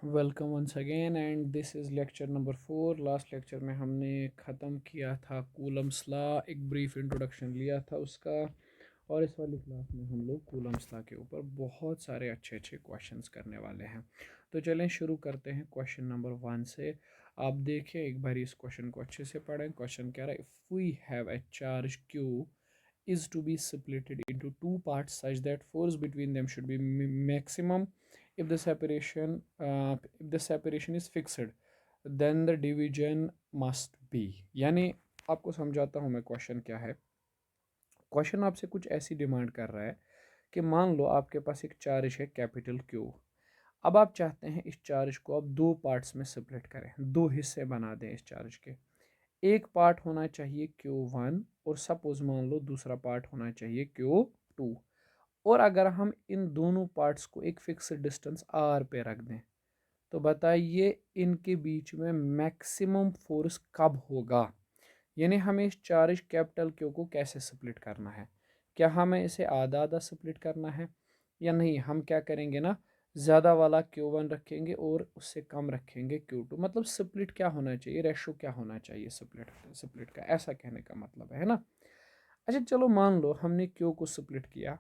Welcome once again and this is lecture number 4। Last lecture में हमने ख़त्म किया था कूलम्स लॉ, एक ब्रीफ इंट्रोडक्शन लिया था उसका। और इस वाली क्लास में हम लोग कूलम्स लॉ के ऊपर बहुत सारे अच्छे अच्छे क्वेश्चंस करने वाले हैं। तो चलें शुरू करते हैं क्वेश्चन नंबर 1 से। आप देखें एक बार इस क्वेश्चन को अच्छे से पढ़ें। क्वेश्चन कह रहा है, if we have a charge q is to be splitted into two parts such that force between them should be maximum if the separation is fixed, then the division must be। यानी आपको समझाता हूँ मैं question क्या है। Question आपसे कुछ ऐसी डिमांड कर रहा है कि मान लो आपके पास एक चार्ज है कैपिटल क्यू। अब आप चाहते हैं इस चार्ज को आप दो पार्ट्स में स्प्लिट करें, दो हिस्से बना दें इस चार्ज के। एक पार्ट होना चाहिए Q1 और सपोज मान लो दूसरा पार्ट होना चाहिए Q2। और अगर हम इन दोनों पार्ट्स को एक फिक्स्ड डिस्टेंस R पे रख दें तो बताइए इनके बीच में मैक्सिमम फोर्स कब होगा। यानी हमें इस चार्ज कैपिटल Q को कैसे स्प्लिट करना है। क्या हमें इसे आधा आधा स्प्लिट करना है या नहीं, हम क्या करेंगे ना, ज़्यादा वाला Q1 रखेंगे और उससे कम रखेंगे Q2। मतलब स्प्लिट क्या होना चाहिए, रेशो क्या होना चाहिए स्प्लिट स्प्लिट का, ऐसा कहने का मतलब है ना। अच्छा चलो मान लो हमने Q को स्प्लिट किया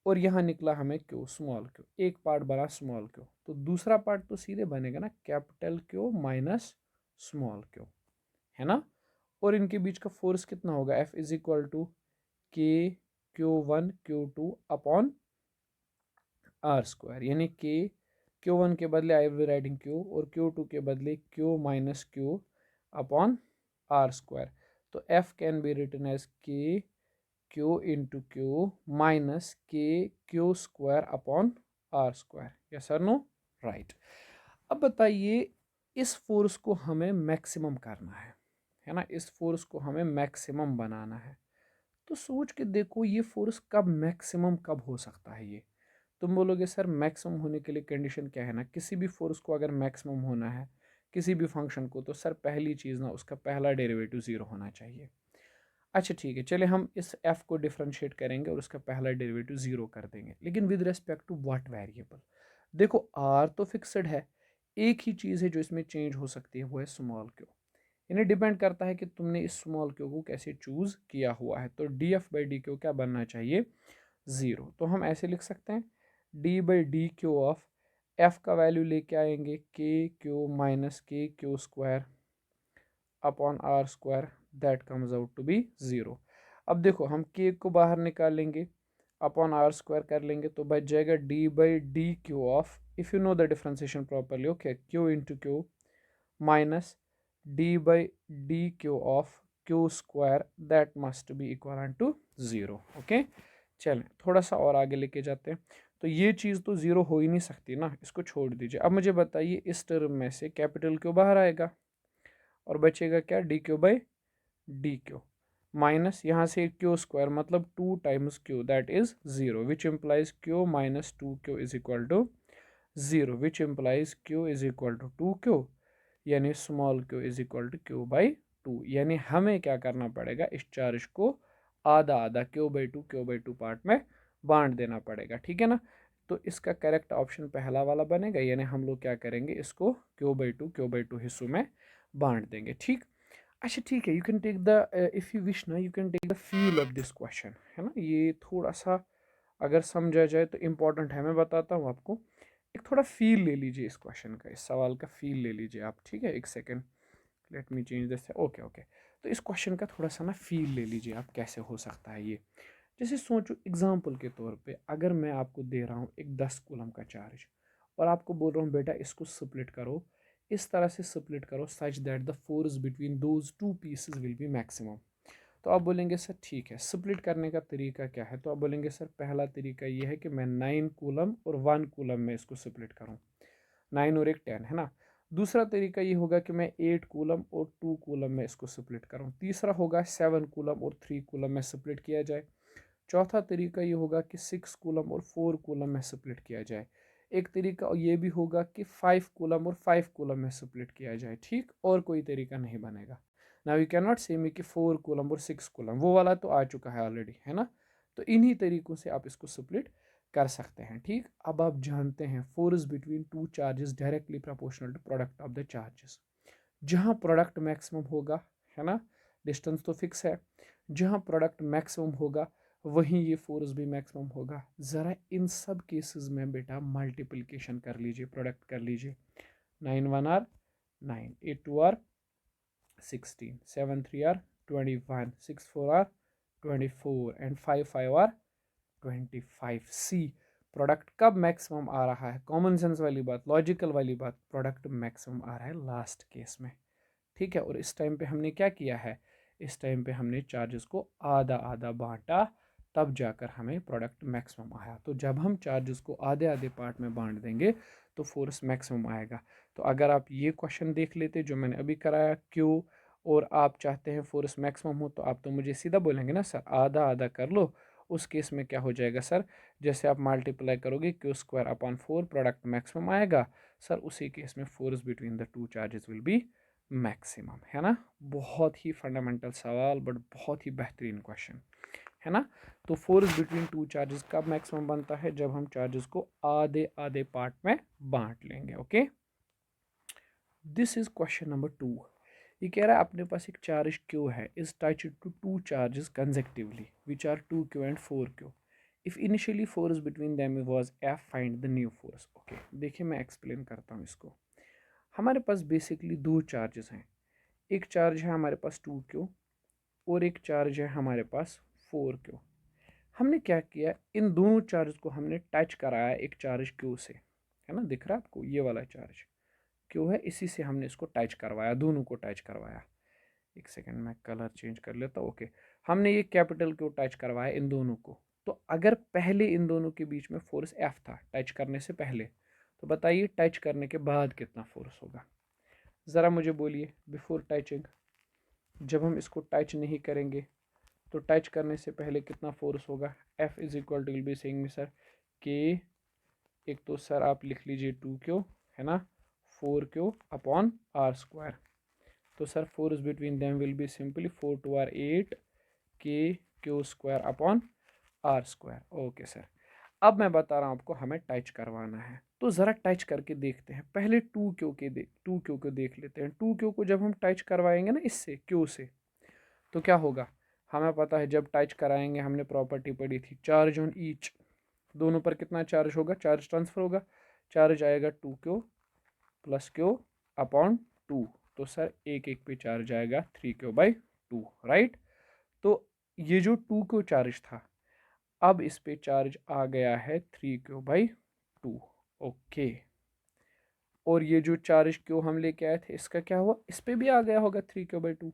और यहाँ निकला हमें Q स्मॉल Q, एक पार्ट बना स्मॉल Q, तो दूसरा पार्ट तो सीधे बनेगा ना capital Q minus small Q, है ना। और इनके बीच का फोर्स कितना होगा, F इज इक्वल टू के Q1 Q2 upon are square. यानी के Q1 के बदले I will be writing Q और Q2 के बदले Q minus Q upon are square. तो F can be written as K Q into Q minus K Q square upon are square. Yes sir, no, right. अब बताइए इस force को हमें maximum करना है ना, इस फोर्स को हमें मैक्सिमम बनाना है। तो सोच के देखो ये फोर्स कब मैक्सिमम कब हो सकता है। ये तुम बोलोगे सर मैक्सिमम होने के लिए कंडीशन क्या है ना, किसी भी फोर्स को अगर मैक्सिमम होना है किसी भी फंक्शन को, तो सर पहली चीज़ ना उसका पहला डेरिवेटिव ज़ीरो होना चाहिए। अच्छा ठीक है, चले हम इस f को डिफ्रेंशिएट करेंगे और उसका पहला डेरिवेटिव ज़ीरो कर देंगे, लेकिन with respect to what variable. देखो r तो फिक्सड है, एक ही चीज़ है जो इसमें चेंज हो सकती है वो है स्मॉल क्यू। इन्हें डिपेंड करता है कि तुमने इस स्मॉल क्यू को कैसे चूज़ किया हुआ है। तो D F by D Q क्या बनना चाहिए, ज़ीरो। तो हम ऐसे लिख सकते हैं d by D q of F का वैल्यू लेके आएंगे K q minus K Q square upon are square, that comes out to be zero. अब देखो हम के को बाहर निकालेंगे अपॉन आर स्क्वायर कर लेंगे तो बच जाएगा d by D q of, if you know the differentiation properly, okay, q into q minus d by D q of q square, that must be equal to zero. Okay, चलें थोड़ा सा और आगे लेके जाते हैं। तो ये चीज़ तो ज़ीरो हो ही नहीं सकती ना, इसको छोड़ दीजिए। अब मुझे बताइए इस टर्म में से कैपिटल क्यू बाहर आएगा और बचेगा क्या, D Q by D Q minus यहाँ से क्यू स्क्वायर मतलब two times Q, that is zero, which implies Q minus two Q is equal to zero, which implies Q is equal to two Q, यानी small Q is equal to Q by two. यानी हमें क्या करना पड़ेगा, इस charge को आधा आधा क्यू बाई टू पार्ट में बांट देना पड़ेगा, ठीक है ना। तो इसका करेक्ट ऑप्शन पहला वाला बनेगा, यानी हम लोग क्या करेंगे इसको क्यू बाई टू हिस्सों में बांट देंगे, ठीक। अच्छा ठीक है, you can take the if you wish ना, you can take the feel of this question, है ना। ये थोड़ा सा अगर समझा जाए तो इम्पोर्टेंट है, मैं बताता हूँ आपको। एक थोड़ा फील ले लीजिए इस क्वेश्चन का, इस सवाल का फील ले लीजिए आप, ठीक है। एक second, let me change this, okay okay. तो इस क्वेश्चन का थोड़ा सा ना फील ले लीजिए आप, कैसे हो सकता है ये। जैसे सोचो एग्जाम्पल के तौर पे, अगर मैं आपको दे रहा हूँ एक 10 कूलम का चार्ज और आपको बोल रहा हूँ बेटा इसको स्प्लिट करो, इस तरह से स्प्लिट करो such that the force between those two pieces will be maximum. तो आप बोलेंगे सर ठीक है, स्प्लिट करने का तरीका क्या है। तो आप बोलेंगे सर पहला तरीका ये है कि मैं 9 कूलम और 1 कूलम में इसको स्प्लिट करूँ, 9 और एक 10, है ना। दूसरा तरीका ये होगा कि मैं 8 कूलम और 2 कूलम में इसको स्प्लिट करूँ। तीसरा होगा 7 कूलम और 3 कूलम में स्प्लिट किया जाए। चौथा तरीका ये होगा कि 6 कूलम और 4 कूलम में स्प्लिट किया जाए। एक तरीका ये भी होगा कि 5 कूलम और 5 कूलम में स्प्लिट किया जाए, ठीक। और कोई तरीका नहीं बनेगा। नाउ यू कैन नॉट से मी कि 4 कूलम और 6 कूलम, वो वाला तो आ चुका है ऑलरेडी, है ना। तो इन्हीं तरीकों से आप इसको स्प्लिट कर सकते हैं। ठीक, अब आप जानते हैं force between two charges directly proportional to product of the charges. जहाँ प्रोडक्ट मैक्सिमम होगा, है ना, डिस्टेंस तो फिक्स है, जहाँ प्रोडक्ट मैक्सिमम होगा वहीं ये फोर्स भी मैक्सिमम होगा। ज़रा इन सब केसेस में बेटा मल्टीप्लिकेशन कर लीजिए, प्रोडक्ट कर लीजिए। 9 1 are 9, 8 2 are 16, 7 3 are 21, 6 4 are 24 and 5 5 are 25। See, product कब मैक्सिमम आ रहा है? कॉमन सेंस वाली बात, लॉजिकल वाली बात, प्रोडक्ट मैक्सिमम आ रहा है लास्ट केस में। ठीक है, और इस टाइम पे हमने क्या किया है? इस टाइम पे हमने चार्जेस को आधा आधा बांटा, तब जाकर हमें प्रोडक्ट मैक्सिमम आया। तो जब हम चार्जेस को आधे आधे पार्ट में बांट देंगे तो फोर्स मैक्सिमम आएगा। तो अगर आप ये क्वेश्चन देख लेते जो मैंने अभी कराया, क्यों, और आप चाहते हैं फोर्स मैक्सिमम हो, तो आप तो मुझे सीधा बोलेंगे ना सर आधा आधा कर लो। उस केस में क्या हो जाएगा सर? जैसे आप मल्टीप्लाई करोगे Q square upon 4, product maximum आएगा सर। उसी केस में force between the two charges will be maximum, है ना। बहुत ही फंडामेंटल सवाल, बट बहुत ही बेहतरीन क्वेश्चन, है ना। तो फोर्स बिटवीन टू चार्जेस कब मैक्सिमम बनता है? जब हम चार्जेस को आधे आधे पार्ट में बांट लेंगे। Okay, this is question number 2। ये कह रहा है अपने पास एक चार्ज क्यू है, is touch to two charges consecutively which are 2q and 4q। If initially force between them was F, find the new force. Okay, देखिए मैं एक्सप्लेन करता हूँ इसको। हमारे पास बेसिकली दो चार्जेस हैं। एक चार्ज है हमारे पास 2q और एक चार्ज है हमारे पास 4q। हमने क्या किया, इन दोनों चार्ज को हमने टच कराया एक चार्ज q से, है ना, दिख रहा है आपको ये वाला चार्ज q है, इसी से हमने इसको टच करवाया, दोनों को टच करवाया। एक सेकंड मैं कलर चेंज कर लेता हूँ। ओके, हमने ये कैपिटल क्यू टच करवाया इन दोनों को। तो अगर पहले इन दोनों के बीच में फोर्स F था टच करने से पहले, तो बताइए टच करने के बाद कितना फोर्स होगा? ज़रा मुझे बोलिए, बिफोर टचिंग, जब हम इसको टच नहीं करेंगे तो टच करने से पहले कितना फोर्स होगा? F is equal to will be saying sir K, एक तो सर आप लिख लीजिए 2q, है ना, 4q अपॉन आर स्क्वायर। तो sir force between them will be simply 4 2 are 8 K Q square upon are square. Okay sir, अब मैं बता रहा हूँ आपको हमें टच करवाना है, तो ज़रा टच करके देखते हैं। पहले 2q को देख लेते हैं। 2q को जब हम टच करवाएंगे ना इससे q से, तो क्या होगा? हमें पता है जब टच कराएंगे, हमने प्रॉपर्टी पढ़ी थी चार्ज ऑन ईच, दोनों पर कितना चार्ज होगा? चार्ज ट्रांसफर होगा, चार्ज आएगा 2q प्लस q अपॉन 2। तो सर एक एक पे चार्ज आएगा 3q/2, राइट। तो ये जो 2q चार्ज था, अब इस पे चार्ज आ गया है 3q/2। ओके, और ये जो चार्ज q हम लेके आए थे, इसका क्या हुआ? इस पे भी आ गया होगा 3q/2।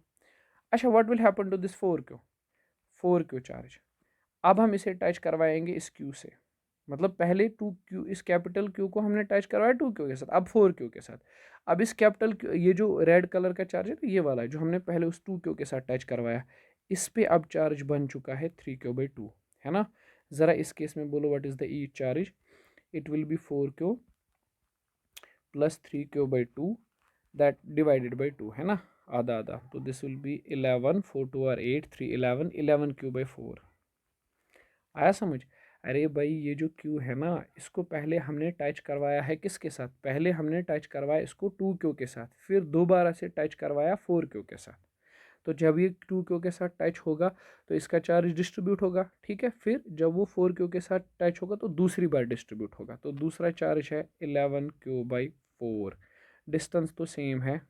अच्छा, what will happen to this 4q charge? अब हम इसे टच करवाएंगे इस q से, मतलब पहले 2q, इस कैपिटल q को हमने टच करवाया 2q के साथ, अब 4q के साथ। अब इस कैपिटल q, ये जो रेड कलर का चार्ज है तो ये वाला जो हमने पहले उस 2q के साथ टच करवाया, इस पे अब चार्ज बन चुका है 3q/2, है ना। ज़रा इस केस में बोलो what is the E charge? It will B 4q plus 3q/2 that divided by 2, है ना, आधा आधा। तो this will B 11, 4 2 are 8, 3 11, 11q/4। आया समझ? अरे भाई ये जो q है ना, इसको पहले हमने टच करवाया है किसके साथ? पहले हमने टच करवाया इसको 2q के साथ, फिर दोबारा से टच करवाया 4q के साथ। तो जब ये 2q के साथ टच होगा तो इसका चार्ज डिस्ट्रीब्यूट होगा, ठीक है। फिर जब वो 4q के साथ टच होगा तो दूसरी बार डिस्ट्रीब्यूट होगा, तो दूसरा चार्ज है 11q/4। डिस्टेंस तो सेम है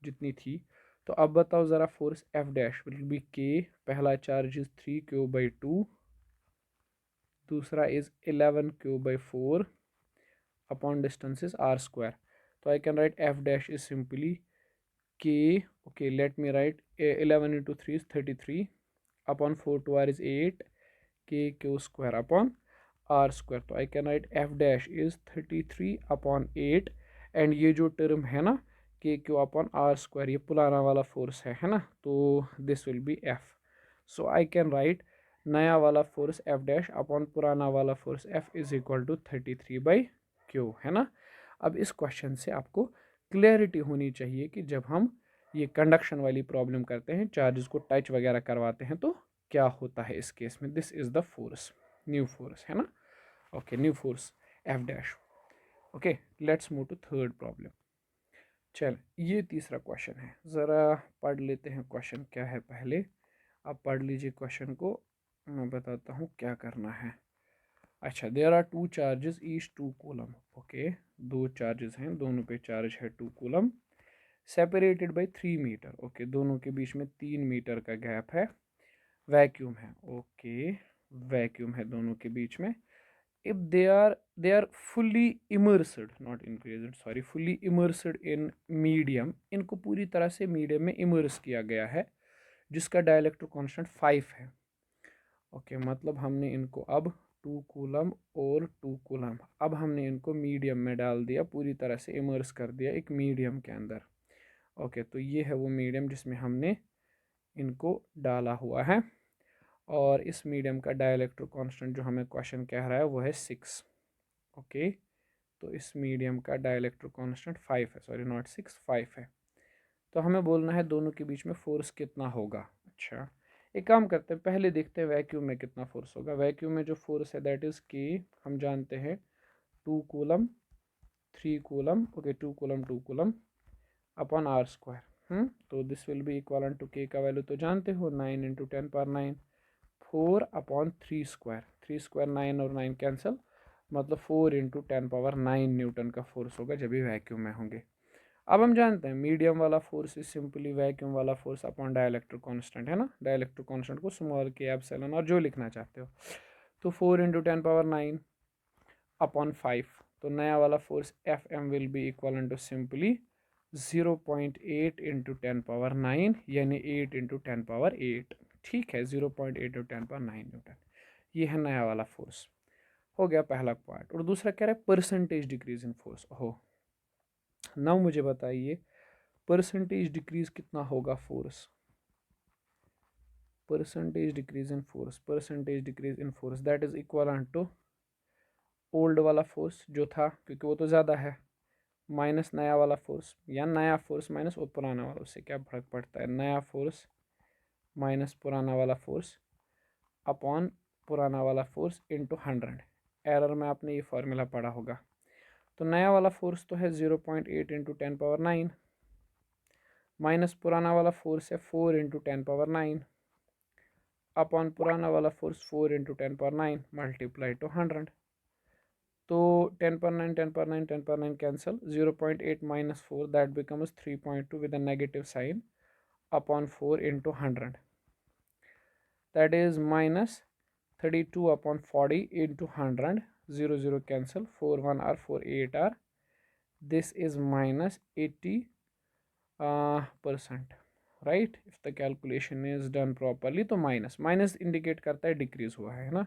जितनी थी। तो अब बताओ ज़रा, force F dash will be k, पहला चार्ज इज 3q/2, दूसरा is 11q/4 upon distance is r square. तो I can write F dash is simply k, okay, let me write 11 into 3 is 33 upon 4 2r is 8 k q square upon r square। तो I can write f dash is 33 upon 8 and ये जो term है ना k q upon r square, ये पुराना वाला force है ना, तो this will be f। So I can write नया वाला फोर्स f डैश अपॉन पुराना वाला force f is equal to 33/q, है ना। अब इस क्वेश्चन से आपको क्लियरिटी होनी चाहिए कि जब हम ये कंडक्शन वाली प्रॉब्लम करते हैं, चार्जेस को टच वगैरह करवाते हैं, तो क्या होता है इस केस में। This is the force, new force, है ना। Okay, new force F dash. Okay, let's move to third problem. चल, ये तीसरा क्वेश्चन है, ज़रा पढ़ लेते हैं क्वेश्चन क्या है पहले। आप पढ़ लीजिए क्वेश्चन को, मैं बताता हूँ क्या करना है। अच्छा, there are two charges each 2 coulomb. Okay, दो चार्जेस हैं, दोनों पे चार्ज है 2 coulomb, separated by 3 meter. Okay, दोनों के बीच में 3 मीटर का गैप है, वैक्यूम है। ओके, वैक्यूम है दोनों के बीच में। if they are fully immersed, not increased, sorry, fully immersed in medium, इनको पूरी तरह से मीडियम में इमर्स किया गया है जिसका डाइलेक्ट्रिक कांस्टेंट 5 है। ओके, मतलब हमने इनको अब 2 कूलम और 2 कूलम, अब हमने इनको मीडियम में डाल दिया, पूरी तरह से इमर्स कर दिया एक मीडियम के अंदर। ओके, तो ये है वो मीडियम जिसमें हमने इनको डाला हुआ है, और इस मीडियम का डाइलेक्ट्रिक कांस्टेंट जो हमें क्वेश्चन कह रहा है वो है 6। ओके, तो इस मीडियम का डाइलेक्ट्रिक कांस्टेंट 5 है, सॉरी नॉट 6, 5 है। तो हमें बोलना है दोनों के बीच में फोर्स कितना होगा। अच्छा, एक काम करते हैं, पहले देखते हैं वैक्यूम में कितना फोर्स होगा। वैक्यूम में जो फोर्स है दैट इज़ के, हम जानते हैं 2 coulomb 3 coulomb. Okay, 2 coulomb upon are square. तो this will be equal to K का वैल्यू तो जानते हो, 9 × 10⁻9, 4/3 स्क्वायर, 3 स्क्वायर 9 और 9 कैंसिल, मतलब 4 × 10⁻9 न्यूटन का फोर्स होगा जब भी वैक्यूम में होंगे। अब हम जानते हैं मीडियम वाला फोर्स इज सिंपली वैक्यूम वाला फोर्स अपॉन डाइलेक्ट्रिक कांस्टेंट, है ना। डाइलेक्ट्रिक कांस्टेंट को स्मॉल के एप्सिलॉन और जो लिखना चाहते हो, तो 4 × 10⁻9 अपॉन 5, तो नया वाला force F m will be equal to simply 0.8 × 10⁻9, यानी 8 × 10⁻8। ठीक है, 0.8 × 10⁻9 न्यूटन, ये है नया वाला फोर्स। हो गया पहला पार्ट। और दूसरा कह रहा है परसेंटेज डिक्रीज इन फोर्स। हो, नाउ मुझे बताइए परसेंटेज डिक्रीज कितना होगा force. Percentage decrease in force, percentage decrease in force that is equal to old वाला फोर्स जो था, क्योंकि वो तो ज़्यादा है, माइनस नया वाला फोर्स, या नया फोर्स माइनस वो पुराना वाला, उससे क्या फर्क पड़ता है। नया फोर्स माइनस पुराना वाला फोर्स अपॉन पुराना वाला फोर्स इंटू 100। एरर में आपने ये फार्मूला पढ़ा होगा। तो नया वाला फोर्स तो है 0.8 × 10⁻9, माइनस पुराना वाला फोर्स है 4 × 10⁻9, अपॉन पुराना वाला फोर्स 4 × 10⁻9 मल्टीप्लाई टू 100। तो 10⁻9 10⁻9 10⁻9 cancel, 0.8 minus 4 that becomes 3.2 with a negative sine upon 4 × 100, that is minus 32 upon 40 into 100, 0 0 cancel, 4 1 are 4 8 are, this is minus 80% right, if the calculation is done properly. तो minus minus indicate करता है decrease हुआ है ना,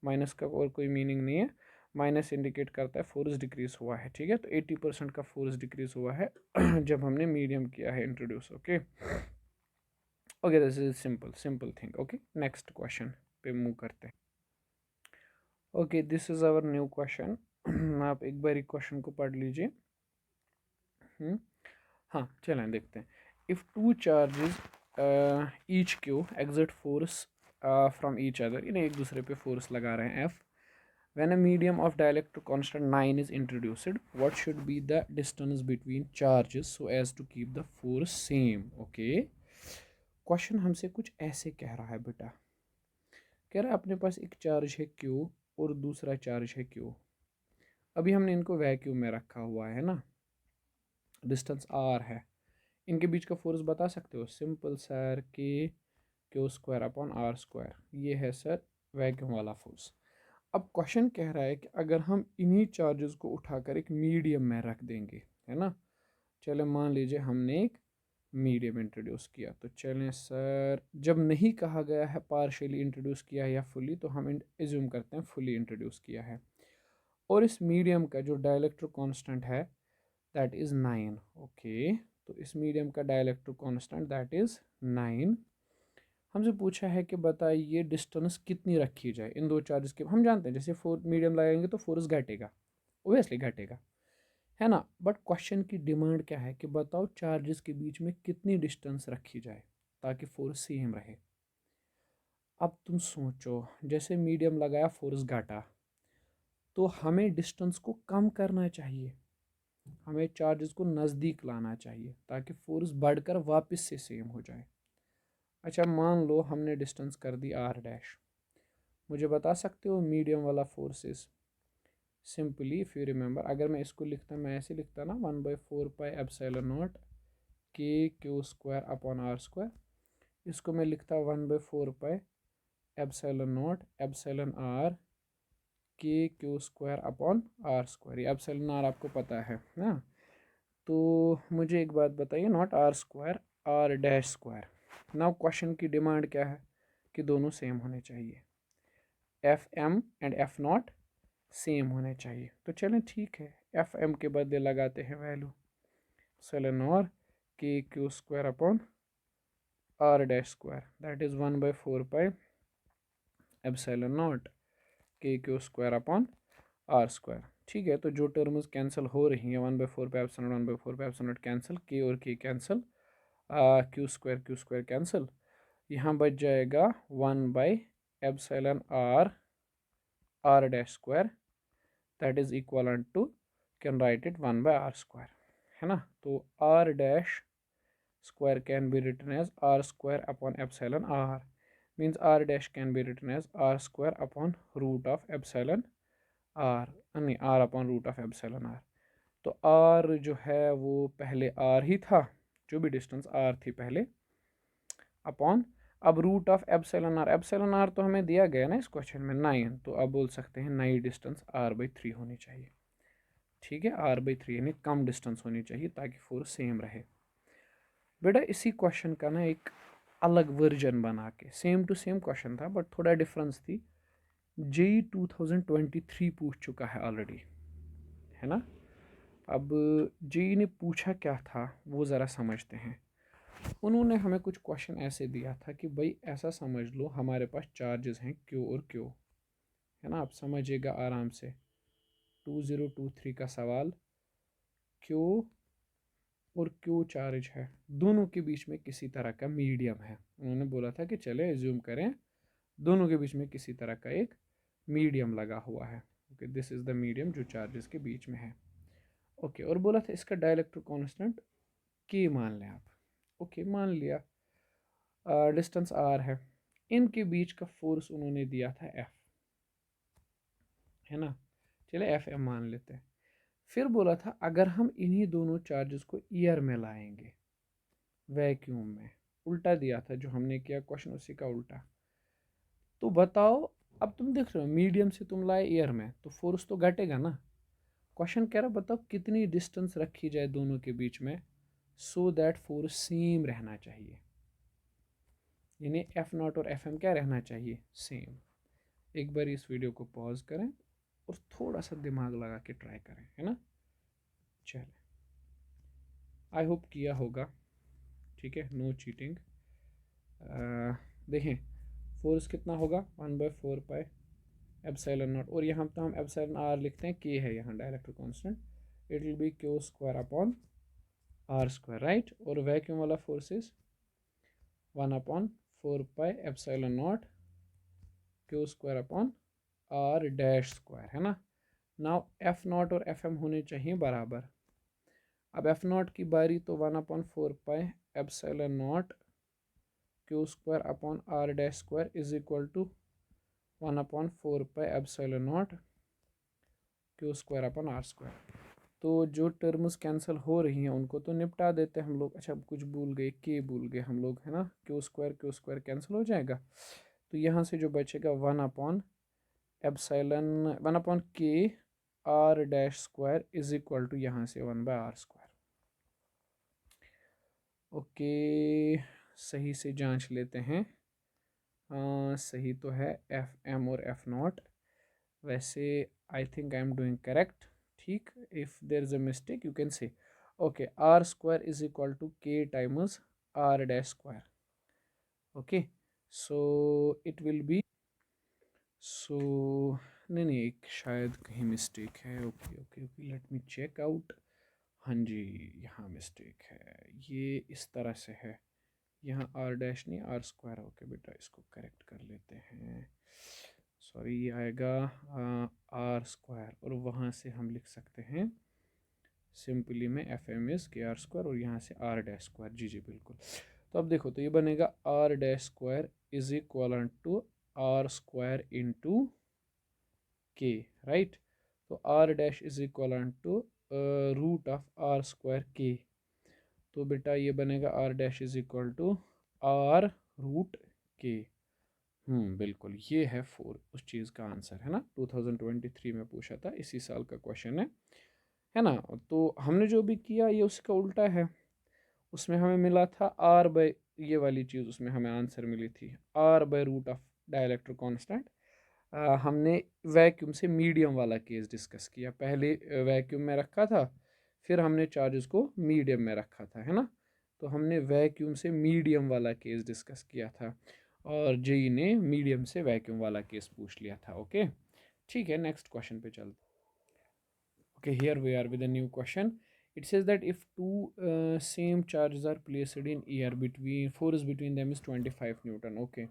minus का और कोई meaning नहीं है, माइनस इंडिकेट करता है फोर्स डिक्रीज हुआ है। ठीक है, तो 80% का फोर्स डिक्रीज हुआ है जब हमने मीडियम किया है introduce. Okay okay, this is simple simple thing. Okay, next question पे मूव करते हैं। Okay, this is our new question. आप एक बार क्वेश्चन को पढ़ लीजिए। हाँ, चलें देखते हैं। If two charges each q exert force from each other, इन्हें एक दूसरे पे फोर्स लगा रहे हैं F, when a medium of dielectric constant 9 is introduced, what should be the distance between charges so as to keep the force same. Okay, question हमसे कुछ ऐसे कह रहा है बेटा, कह रहा है अपने पास एक चार्ज है क्यू और दूसरा चार्ज है क्यू, अभी हमने इनको वैक्यूम में रखा हुआ है ना, डिस्टेंस आर है, इनके बीच का फोर्स बता सकते हो। Simple sir, K Q square upon are square, ये है सर वैक्यूम वाला फोर्स। अब क्वेश्चन कह रहा है कि अगर हम इन्हीं चार्जेस को उठाकर एक मीडियम में रख देंगे, है ना, चले मान लीजिए हमने एक मीडियम इंट्रोड्यूस किया, तो चलें सर, जब नहीं कहा गया है पार्शियली इंट्रोड्यूस किया है या फुली, तो हम एज्यूम करते हैं फुली इंट्रोड्यूस किया है। और इस मीडियम का जो डाइलेक्ट्रिक कांस्टेंट है दैट इज़ 9। ओके, तो इस मीडियम का डाइलेक्ट्रिक कांस्टेंट दैट इज़ 9। हमसे पूछा है कि बताइए डिस्टेंस कितनी रखी जाए इन दो चार्जेस के। हम जानते हैं जैसे फोर मीडियम लगाएंगे तो फोर्स घटेगा, ओबियसली घटेगा, है ना। बट क्वेश्चन की डिमांड क्या है कि बताओ चार्जेस के बीच में कितनी डिस्टेंस रखी जाए ताकि फोर्स सेम रहे। अब तुम सोचो, जैसे मीडियम लगाया फोर्स घटा, तो हमें डिस्टेंस को कम करना चाहिए, हमें चार्जेस को नज़दीक लाना चाहिए ताकि फोर्स बढ़कर वापस से सेम हो जाए। अच्छा मान लो हमने डिस्टेंस कर दी आर डैश, मुझे बता सकते हो मीडियम वाला forces? Simply if you remember, अगर मैं इसको लिखता, मैं ऐसे लिखता ना 1/4 pi epsilon naught K Q square upon are square, इसको मैं लिखता 1/4 pi epsilon naught epsilon R K Q square upon are square. ये एप्सिलॉन आर आपको पता है ना। तो मुझे एक बात बताइए, naught R square, R dash square. Now question की डिमांड क्या है कि दोनों सेम होने चाहिए, F m and F not same होने चाहिए। तो चलें ठीक है, एफ एम के बदले लगाते हैं वैल्यू सेलन और K Q square upon are dash square, that is 1/4 pi epsilon naught K Q square upon are square. ठीक है, तो जो टर्म्स कैंसिल हो रही हैं 1/4 pi epsilon 1/4 pi epsilon not cancel, के और के कैंसिल, क्यू स्क्वायर कैंसिल, यहाँ बच जाएगा 1/एप्सिलॉन R dash square, that is equal to, can write it 1/r square, है ना। तो r dash square can be written as r square upon epsilon r, means r dash can be written as r square upon root of epsilon r, नहीं r upon root of epsilon r। तो r जो है वो पहले r ही था, जो भी distance r थी पहले, अपॉन अब रूट ऑफ एप्सिलॉन आर तो हमें दिया गया ना इस क्वेश्चन में 9, तो अब बोल सकते हैं नई डिस्टेंस r/3 होनी चाहिए। ठीक है, r/3 यानी कम डिस्टेंस होनी चाहिए ताकि फोर्स सेम रहे। बेटा इसी क्वेश्चन का ना एक अलग वर्जन बना के, सेम टू सेम क्वेश्चन था बट थोड़ा डिफरेंस थी, जेई 2023 पूछ चुका है ऑलरेडी, है ना। अब जेई ने पूछा क्या था वो ज़रा समझते हैं। उन्होंने हमें कुछ क्वेश्चन ऐसे दिया था कि भाई ऐसा समझ लो हमारे पास चार्जेस हैं क्यू और क्यू, है ना, आप समझिएगा आराम से। 2023 का सवाल, क्यू और क्यू चार्ज है, दोनों के बीच में किसी तरह का मीडियम है। उन्होंने बोला था कि चले एज्यूम करें दोनों के बीच में किसी तरह का एक मीडियम लगा हुआ है। Okay, this is the medium जो चार्जेस के बीच में है। ओके, और बोला था इसका डाइलेक्ट्रिक कांस्टेंट के मान लें आप। ओके, मान लिया, डिस्टेंस आर है, इनके बीच का फोर्स उन्होंने दिया था एफ, है ना। चले एफ एम मान लेते हैं। फिर बोला था अगर हम इन्हीं दोनों चार्जेस को ईयर में लाएंगे, वैक्यूम में, उल्टा दिया था जो हमने किया क्वेश्चन उसी का उल्टा। तो बताओ, अब तुम देख रहे हो मीडियम से तुम लाए ईयर में तो फोर्स तो घटेगा ना। क्वेश्चन कह रहा बताओ कितनी डिस्टेंस रखी जाए दोनों के बीच में सो दैट फोर्स सेम रहना चाहिए, यानी एफ नॉट और एफ एम क्या रहना चाहिए, सेम। एक बार इस वीडियो को पॉज करें और थोड़ा सा दिमाग लगा के ट्राई करें, है ना। चले, आई होप किया होगा, ठीक है, नो चीटिंग। देखें फोर्स कितना होगा 1/4 पाई एप्सिलॉन नॉट, और यहाँ तो हम एप्सिलॉन आर लिखते हैं, के है यहाँ direct constant, it will be q square upon are square, right. और वैक्यूम वाला forces 1/4 pi epsilon not q square upon are dash square, है ना। नाउ एफ नॉट और एफ एम होने चाहिए बराबर। अब एफ नॉट की बारी, तो 1/4 pi epsilon not q square upon are dash square is equal to 1/4 pi epsilon not q square upon are square. तो जो टर्म्स कैंसिल हो रही हैं उनको तो निपटा देते हैं हम लोग। अच्छा कुछ भूल गए, के भूल गए हम लोग, है ना। क्यू स्क्वायर कैंसिल हो जाएगा, तो यहाँ से जो बचेगा 1/के R dash square is equal to यहाँ से 1/r स्क्वायर। ओके, सही से जांच लेते हैं। हाँ सही तो है, एफ एम और एफ नॉट, वैसे I think I am doing correct. ठीक, if there is a mistake you can say. Okay, R square is equal to K times R dash square. Okay, so it will be, so नहीं एक शायद कहीं mistake है। Okay okay okay, let me check out. हाँ जी, यहाँ mistake है, ये इस तरह से है, यहाँ आर डैश नहीं आर स्क्वायर। ओके बेटा, इसको करेक्ट कर लेते हैं। सॉरी ये आएगा आर स्क्वायर, और वहाँ से हम लिख सकते हैं सिंपली में F M is K r square, और यहाँ से आर डैश स्क्वायर। जी जी बिल्कुल। तो अब देखो, तो ये बनेगा r dash square is equal to r square into K, right. तो r dash is equal to root of r square K. तो बेटा ये बनेगा r dash is equal to r root K. बिल्कुल, ये है फोर उस चीज़ का आंसर, है ना। 2023 में पूछा था, इसी साल का क्वेश्चन है ना। तो हमने जो भी किया ये उसका उल्टा है। उसमें हमें मिला था आर बाय, ये वाली चीज़ उसमें हमें आंसर मिली थी r by root of dielectric constant. हमने वैक्यूम से मीडियम वाला केस डिस्कस किया। पहले वैक्यूम में रखा था, फिर हमने चार्जेस को मीडियम में रखा था, है ना। तो हमने वैक्यूम से मीडियम वाला केस डिस्कस किया था, और जेई ने मीडियम से वैक्यूम वाला केस पूछ लिया था। ओके, ठीक है, नेक्स्ट क्वेश्चन पे चलते। Okay, here we are with a new question. It says that if two same charges are placed in air, between force between them is 25 Newton. Okay,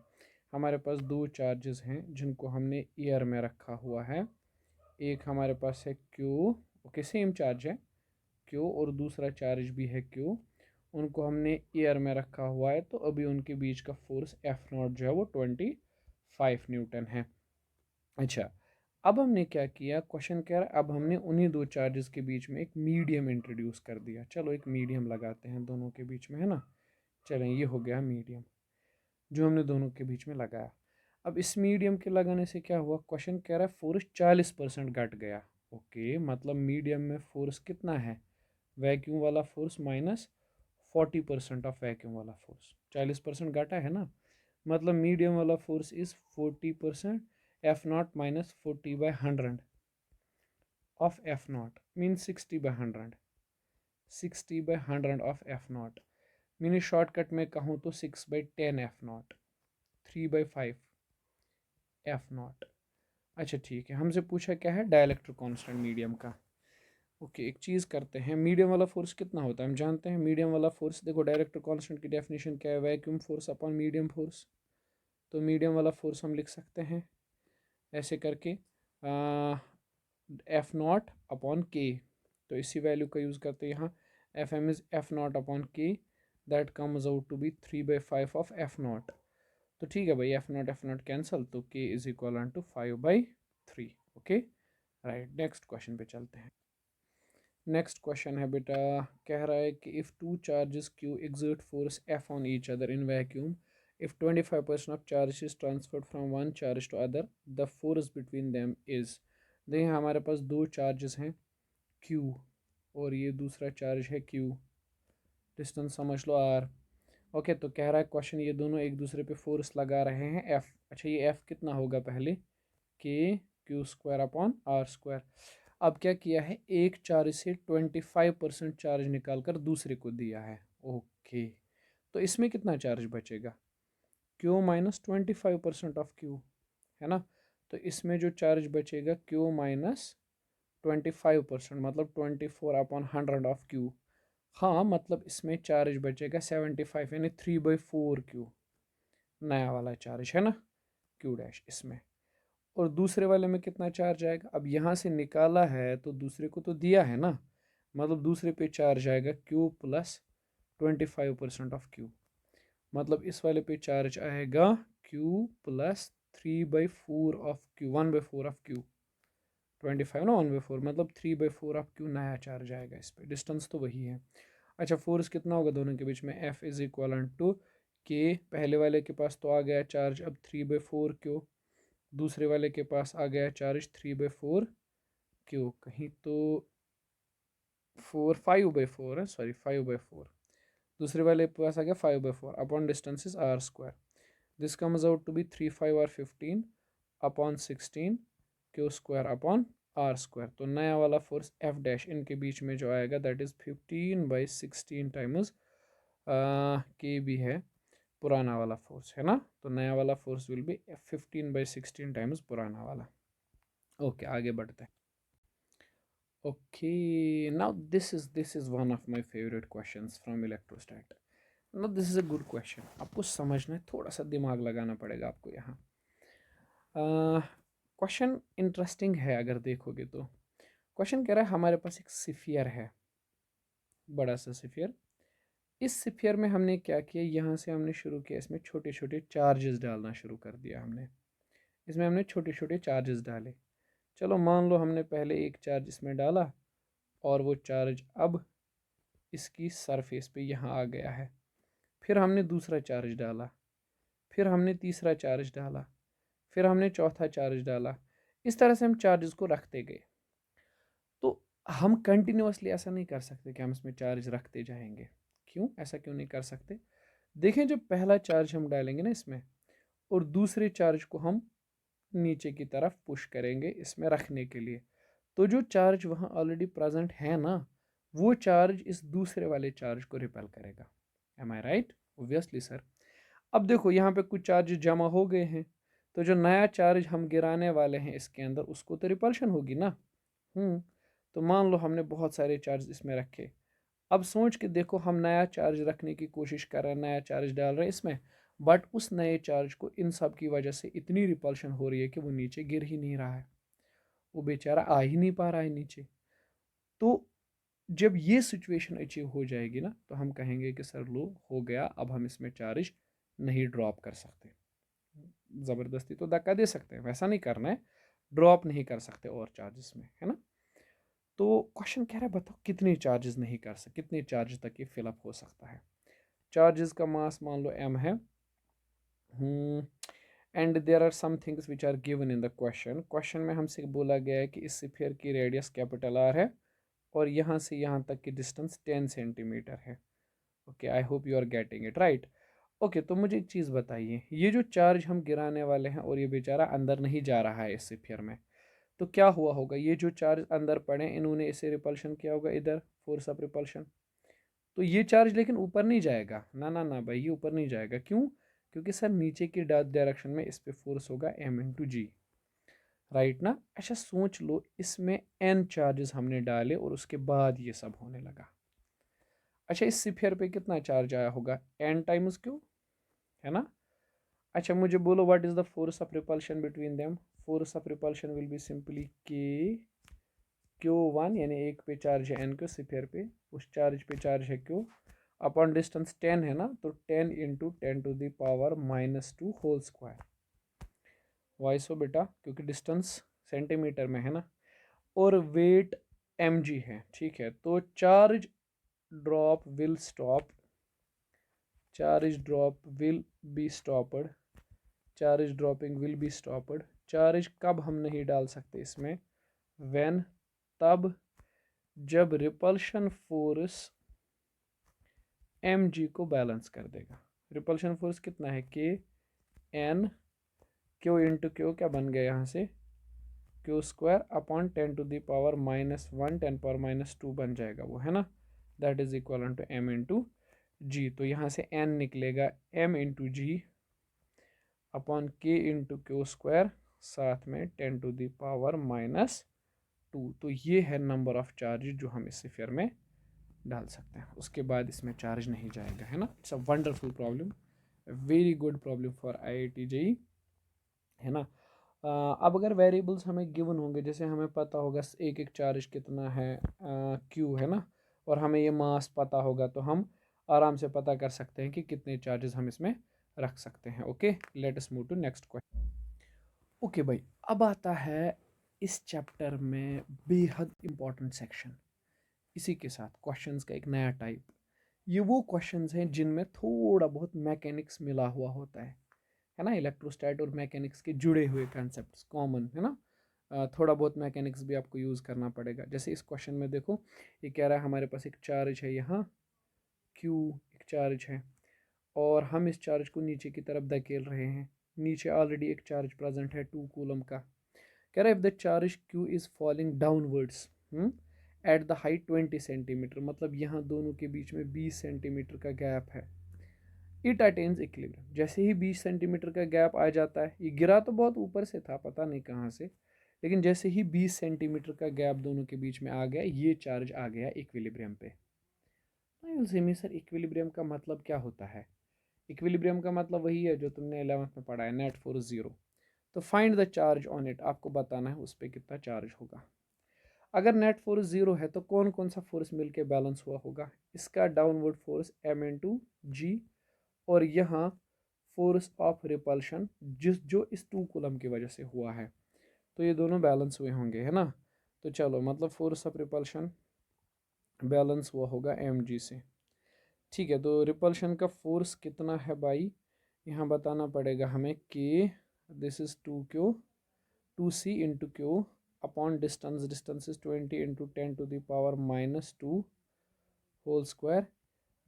हमारे पास दो चार्जेस हैं जिनको हमने एयर में रखा हुआ है। एक हमारे पास है क्यू, ओके सेम चार्ज है क्यू, और दूसरा चार्ज भी है क्यू। उनको हमने एयर में रखा हुआ है, तो अभी उनके बीच का फोर्स एफ नॉट जो है वो 25 न्यूटन है। अच्छा, अब हमने क्या किया, क्वेश्चन कह रहा है अब हमने उन्हीं दो चार्जेस के बीच में एक मीडियम इंट्रोड्यूस कर दिया। चलो एक मीडियम लगाते हैं दोनों के बीच में, है ना। चलें, ये हो गया मीडियम जो हमने दोनों के बीच में लगाया। अब इस मीडियम के लगाने से क्या हुआ, क्वेश्चन कह रहा है फोर्स 40% घट गया। ओके, मतलब मीडियम में फोर्स कितना है, वैक्यूम वाला फोर्स माइनस 40% ऑफ वैक्यूम वाला फोर्स, 40% घटा है ना। मतलब मीडियम वाला force is 40%, F not minus 40/100 of F not mean 60/100, 60/100 of F not. Mean shortcut में कहूँ तो 6/10 एफ नॉट, 3/5 एफ नॉट। अच्छा ठीक है, हमसे पूछा क्या है, डायलेक्ट्रिक कांस्टेंट मीडियम का। ओके, एक चीज़ करते हैं, मीडियम वाला फोर्स कितना होता है हम जानते हैं। मीडियम वाला फोर्स देखो, डायरेक्ट्रिक कांस्टेंट की डेफिनेशन क्या है, vacuum force upon medium force. तो मीडियम वाला फोर्स हम लिख सकते हैं ऐसे करके, एफ नॉट अपॉन के। तो इसी वैल्यू का यूज़ करते हैं यहाँ, F M is F naught upon K, that comes out to be 3/5 of F naught. तो ठीक है भाई, एफ नॉट कैंसल, तो K is equal to 5/3। Okay right, next question पे चलते हैं। नेक्स्ट क्वेश्चन है बेटा, कह रहा है कि if two charges Q exert force F on each other in vacuum, if 25% of charge is transferred from one charge to other, the force between them is। देखिए हमारे पास दो चार्जेस हैं Q, और ये दूसरा चार्ज है Q, डिस्टेंस समझ लो R। Okay, तो कह रहा है क्वेश्चन, ये दोनों एक दूसरे पे फोर्स लगा रहे हैं F। अच्छा, ये F कितना होगा पहले, K Q square upon R square. अब क्या किया है, एक चार्ज से 25% चार्ज निकाल कर दूसरे को दिया है। ओके, तो इसमें कितना चार्ज बचेगा, क्यू माइनस 25% ऑफ क्यू, है ना। तो इसमें जो चार्ज बचेगा क्यू माइनस 25%, मतलब 24/100 ऑफ क्यू। हाँ, मतलब इसमें चार्ज बचेगा 75, यानी 3/4 क्यू, नया वाला चार्ज है ना, क्यू डैश इसमें। और दूसरे वाले में कितना चार्ज आएगा, अब यहाँ से निकाला है तो दूसरे को तो दिया है ना, मतलब दूसरे पे चार्ज आएगा क्यू प्लस 25% ऑफ क्यू। मतलब इस वाले पे चार्ज आएगा Q plus 3/4 of Q, 1/4 of Q. 25 ना 1/4, मतलब 3/4 ऑफ क्यू नया चार्ज आएगा इस पे, डिस्टेंस तो वही है। अच्छा, फोर्स कितना होगा दोनों के बीच में, एफ इज इक्वल टू के, पहले वाले के पास तो आ गया चार्ज अब 3/4 क्यू, दूसरे वाले के पास आ गया चार्ज 3/4 क्यू, कहीं तो 5/4 है, सॉरी 5/4, दूसरे वाले के पास आ गया 5/4 upon distance is r square. This comes out to be 3 5 और 15 अपॉन 16 q square upon are square. तो नया वाला फोर्स एफ डैश इनके बीच में जो आएगा दैट इज़ 15/16 टाइम्स के भी है पुराना वाला फोर्स, है ना। तो नया वाला फोर्स विल बी 15/16 टाइम्स पुराना वाला। ओके, आगे बढ़ते हैं। Okay, now this is one of my favourite questions from electrostat. No, this is a good question, आपको समझना है, थोड़ा सा दिमाग लगाना पड़ेगा आपको यहाँ। क्वेश्चन इंटरेस्टिंग है अगर देखोगे तो। क्वेश्चन कह रहा है हमारे पास एक सिफियर है, बड़ा सा सिफियर। इस सिफियर में हमने क्या किया, यहाँ से हमने शुरू किया, इसमें छोटे छोटे चार्जेस डालना शुरू कर दिया हमने। इसमें हमने छोटे छोटे चार्जेस डाले। चलो मान लो हमने पहले एक चार्ज इसमें डाला और वो चार्ज अब इसकी सरफेस पे यहाँ आ गया है। फिर हमने दूसरा चार्ज डाला, फिर हमने तीसरा चार्ज डाला, फिर हमने चौथा चार्ज डाला। इस तरह से हम चार्जेस को रखते गए। तो हम कंटिन्यूअसली ऐसा नहीं कर सकते कि हम इसमें चार्ज रखते जाएंगे। क्यों, ऐसा क्यों नहीं कर सकते? देखें, जब पहला चार्ज हम डालेंगे ना इसमें, और दूसरे चार्ज को हम नीचे की तरफ पुश करेंगे इसमें रखने के लिए, तो जो चार्ज वहाँ ऑलरेडी प्रेजेंट है ना, वो चार्ज इस दूसरे वाले चार्ज को रिपेल करेगा। एम आई राइट? Obviously sir. अब देखो यहाँ पे कुछ चार्ज जमा हो गए हैं, तो जो नया चार्ज हम गिराने वाले हैं इसके अंदर, उसको तो रिपल्शन होगी ना। तो मान लो हमने बहुत सारे चार्ज इसमें रखे। अब सोच के देखो, हम नया चार्ज रखने की कोशिश कर रहे हैं, नया चार्ज डाल रहे हैं इसमें, बट उस नए चार्ज को इन सब की वजह से इतनी रिपल्शन हो रही है कि वो नीचे गिर ही नहीं रहा है, वो बेचारा आ ही नहीं पा रहा है नीचे। तो जब ये सिचुएशन अचीव हो जाएगी ना, तो हम कहेंगे कि सर लो हो गया, अब हम इसमें चार्ज नहीं ड्रॉप कर सकते। ज़बरदस्ती तो धक्का दे सकते हैं, वैसा नहीं करना है, ड्रॉप नहीं कर सकते और चार्जेस में, है ना। तो क्वेश्चन कह रहा है बताओ कितने चार्जेस नहीं कर सकते, कितने चार्जेस तक ये फिलअप हो सकता है। चार्जेस का मास मान लो m है, and there are some things which are given in the question. Question में हमसे बोला गया है कि इस स्फीयर की रेडियस कैपिटल R है और यहाँ से यहाँ तक की डिस्टेंस 10 सेंटीमीटर है। Okay, I hope you are getting it right. Okay, तो मुझे एक चीज़ बताइए, ये जो चार्ज हम गिराने वाले हैं और ये बेचारा अंदर नहीं जा रहा है इस स्फीयर में, तो क्या हुआ होगा, ये जो चार्ज अंदर पड़े इन्होंने इसे रिपल्शन किया होगा, इधर फोर्स ऑफ रिपल्शन। तो ये चार्ज लेकिन ऊपर नहीं जाएगा, ना ना ना भाई, ये ऊपर नहीं जाएगा। क्यों? क्योंकि सर नीचे की डायरेक्शन में इस पे फोर्स होगा m/g, राइट ना। अच्छा सोच लो, इसमें n चार्जेस हमने डाले और उसके बाद ये सब होने लगा। अच्छा, इस स्फीयर पे कितना चार्ज आया होगा, n टाइम्स क्यू, है ना। अच्छा मुझे बोलो, what is the force of repulsion between them. Force of repulsion will be simply के Q1, यानी एक पे चार्ज है n क्यू स्फीयर पे, उस चार्ज पे चार्ज है Q, अपॉन डिस्टेंस 10 है ना, तो 10 इंटू 10⁻⁻² होल स्क्वायर। वाई सो बेटा, क्योंकि डिस्टेंस सेंटीमीटर में है ना, और वेट mg है, ठीक है। तो charge drop will stop, charge drop will be स्टॉपड, charge dropping will be स्टॉपड। Charge कब हम नहीं डाल सकते इसमें, व्हेन, तब जब रिपल्शन फोर्स mg को बैलेंस कर देगा। रिपल्शन फोर्स कितना है, के एन क्यू इंटू क्यू, क्या बन गया यहाँ से, क्यू स्क्वायर अपॉन 10⁻⁻1 10⁻², बन जाएगा वो, है ना। That is equal to m into G. तो यहाँ से n निकलेगा m into G upon K into Q square, साथ में 10⁻⁻²। तो ये है नंबर ऑफ चार्ज जो हम इस स्फीयर में डाल सकते हैं, उसके बाद इसमें चार्ज नहीं जाएगा, है ना। It's a wonderful problem, very good problem for IIT JEE, है ना। अब अगर वेरिएबल्स हमें गिवन होंगे, जैसे हमें पता होगा एक एक चार्ज कितना है, Q, है ना, और हमें ये मास पता होगा, तो हम आराम से पता कर सकते हैं कि कितने चार्जेस हम इसमें रख सकते हैं। Okay, let us move to next question. Okay भाई, अब आता है इस चैप्टर में बेहद इंपॉर्टेंट सेक्शन, इसी के साथ क्वेश्चंस का एक नया टाइप। ये वो क्वेश्चंस हैं जिनमें थोड़ा बहुत मैकेनिक्स मिला हुआ होता है ना। इलेक्ट्रोस्टैट और मैकेनिक्स के जुड़े हुए कंसेप्ट कॉमन, है ना। थोड़ा बहुत मैकेनिक्स भी आपको यूज़ करना पड़ेगा। जैसे इस क्वेश्चन में देखो, ये कह रहा है हमारे पास एक चार्ज है यहाँ Q, एक चार्ज है, और हम इस चार्ज को नीचे की तरफ धकेल रहे हैं। नीचे ऑलरेडी एक चार्ज प्रेजेंट है 2 कूलम का। कह रहा है if the charge Q is falling downwards at the height 20 centimetre, मतलब यहाँ दोनों के बीच में 20 सेंटीमीटर का गैप है। इट अटेन्स इक्विलिब्रियम, जैसे ही 20 सेंटीमीटर का गैप आ जाता है, ये गिरा तो बहुत ऊपर से था, पता नहीं कहाँ से, लेकिन जैसे ही 20 सेंटीमीटर का गैप दोनों के बीच में आ गया, ये चार्ज आ गया इक्विलिब्रियम पे। सेमी सर, इक्विलिब्रियम का मतलब क्या होता है? इक्विलिब्रियम का मतलब वही है जो तुमने 11th में पढ़ा है, नेट फोर्स जीरो। तो find the charge on it, आपको बताना है उस पर कितना चार्ज होगा। अगर नेट फोर्स ज़ीरो है तो कौन कौन सा फोर्स मिलके बैलेंस हुआ होगा? इसका डाउनवर्ड फोर्स m इंटू जी, और यहाँ फोर्स ऑफ रिपल्शन जो इस 2 कूलम की वजह से हुआ है, तो ये दोनों बैलेंस हुए होंगे, है ना। तो चलो, मतलब फोर्स ऑफ रिपल्शन बैलेंस हुआ होगा एम जी से। ठीक है, तो रिपल्शन का फोर्स कितना है भाई, यहाँ बताना पड़ेगा हमें कि this is 2Q 2C into Q upon distance, distance is 20 into 10⁻⁻2 whole square,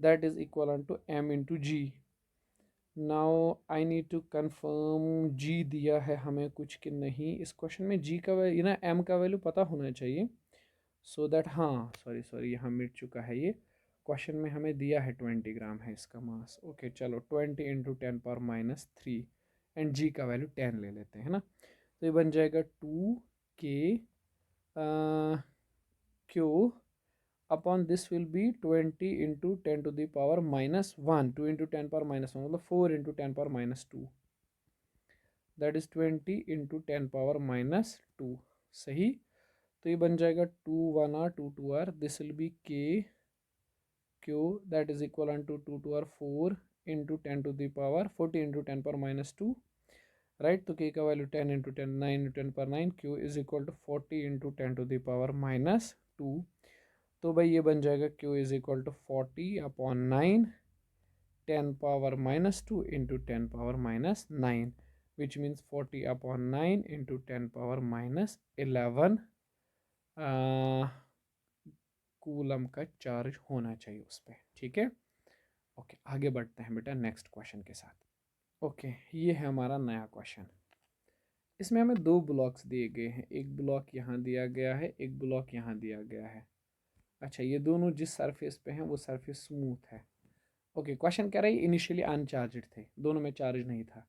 that is equal to m into G. Now I need to confirm G दिया है हमें कुछ कि नहीं इस क्वेश्चन में। जी का वैल्यू ना, m का वैल्यू पता होना चाहिए, सो दैट, हाँ सॉरी सॉरी यहाँ मिट चुका है ये। क्वेश्चन में हमें दिया है 20 ग्राम है इसका मास। ओके चलो, 20 इंटू 10⁻³ एंड जी का वैल्यू 10 ले लेते हैं, है ना। तो ये बन जाएगा 2K Q upon this will B 20 into 10⁻⁻1, 2 into 10⁻1 मतलब 4 इंटू 10⁻², दैट इज 20 इंटू 10⁻²। सही, तो ये बन जाएगा 2 1 r 2 2 r, this will be K Q that is equal to 2 2 r 4 into 10⁻40 into 10⁻², right. तो K का value 10 into 10 9 into 10⁻9, Q is equal to 40 into 10⁻²। तो भाई ये बन जाएगा Q is equal to 40/9 10⁻² into 10⁻9, which means 40/9 into 10⁻11 coulomb का charge होना चाहिए उस पर। ठीक है, ओके आगे बढ़ते हैं बेटा नेक्स्ट क्वेश्चन के साथ। ओके ये है हमारा नया क्वेश्चन। इसमें हमें 2 ब्लॉक्स दिए गए हैं, एक ब्लॉक यहाँ दिया गया है, एक ब्लॉक यहाँ दिया गया है। अच्छा, ये दोनों जिस सरफेस पे हैं वो सरफेस स्मूथ है। ओके, क्वेश्चन कह रहा है इनिशियली अनचार्जड थे, दोनों में चार्ज नहीं था,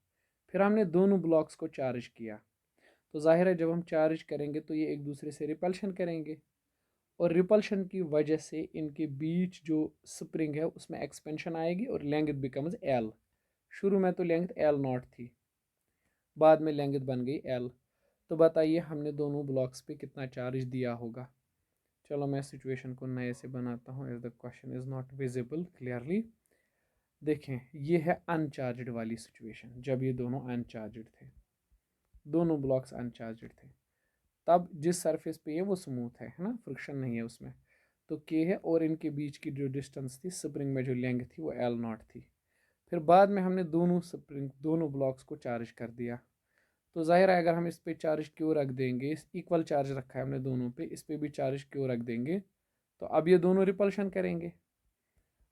फिर हमने दोनों ब्लॉक्स को चार्ज किया, तो जाहिर है जब हम चार्ज करेंगे तो ये एक दूसरे से रिपल्शन करेंगे, और रिपल्शन की वजह से इनके बीच जो स्प्रिंग है उसमें एक्सपेंशन आएगी और लेंथ बिकम्स L। शुरू में तो लेंथ L0 थी, बाद में लेंथ बन गई L। तो बताइए हमने दोनों ब्लॉक्स पे कितना चार्ज दिया होगा। चलो मैं सिचुएशन को नए से बनाता हूँ as the question is not visible clearly. देखें ये है अनचार्जड वाली सिचुएशन, जब ये दोनों अनचार्जड थे, दोनों ब्लॉक्स अनचार्जड थे, तब जिस सरफेस पे ये वो स्मूथ है ना, फ्रिक्शन नहीं है उसमें, तो K है, और इनके बीच की जो डिस्टेंस थी स्प्रिंग में जो लेंथ थी वो L0 थी। फिर बाद में हमने दोनों ब्लॉक्स को चार्ज कर दिया, तो जाहिर है अगर हम इस पे चार्ज क्यों रख देंगे, इक्वल चार्ज रखा है हमने दोनों पे, इस पे भी चार्ज क्यों रख देंगे, तो अब ये दोनों रिपल्शन करेंगे,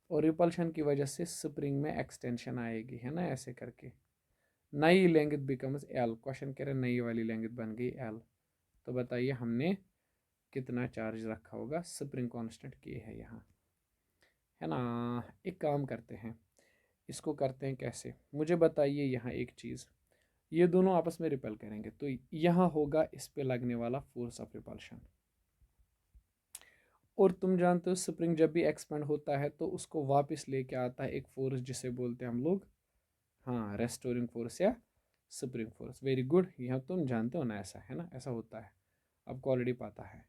और रिपल्शन की वजह से स्प्रिंग में एक्सटेंशन आएगी, है ना, ऐसे करके नई लेंथ बिकम्स L। क्वेश्चन कह रहे नई वाली लेंथ बन गई L। तो बताइए हमने कितना चार्ज रखा होगा, स्प्रिंग कांस्टेंट K है यहाँ, है ना। एक काम करते हैं, इसको करते हैं कैसे, मुझे बताइए यहाँ एक चीज़, ये दोनों आपस में रिपेल करेंगे तो यहाँ होगा इस पे लगने वाला फोर्स ऑफ रिपल्शन, और तुम जानते हो स्प्रिंग जब भी एक्सपेंड होता है तो उसको वापस लेके आता है एक फोर्स जिसे बोलते हैं हम लोग, हाँ, रेस्टोरिंग फोर्स या स्प्रिंग फोर्स। वेरी गुड, यहाँ तुम जानते हो ना, ऐसा है ना, ऐसा होता है, आपको ऑलरेडी पता है।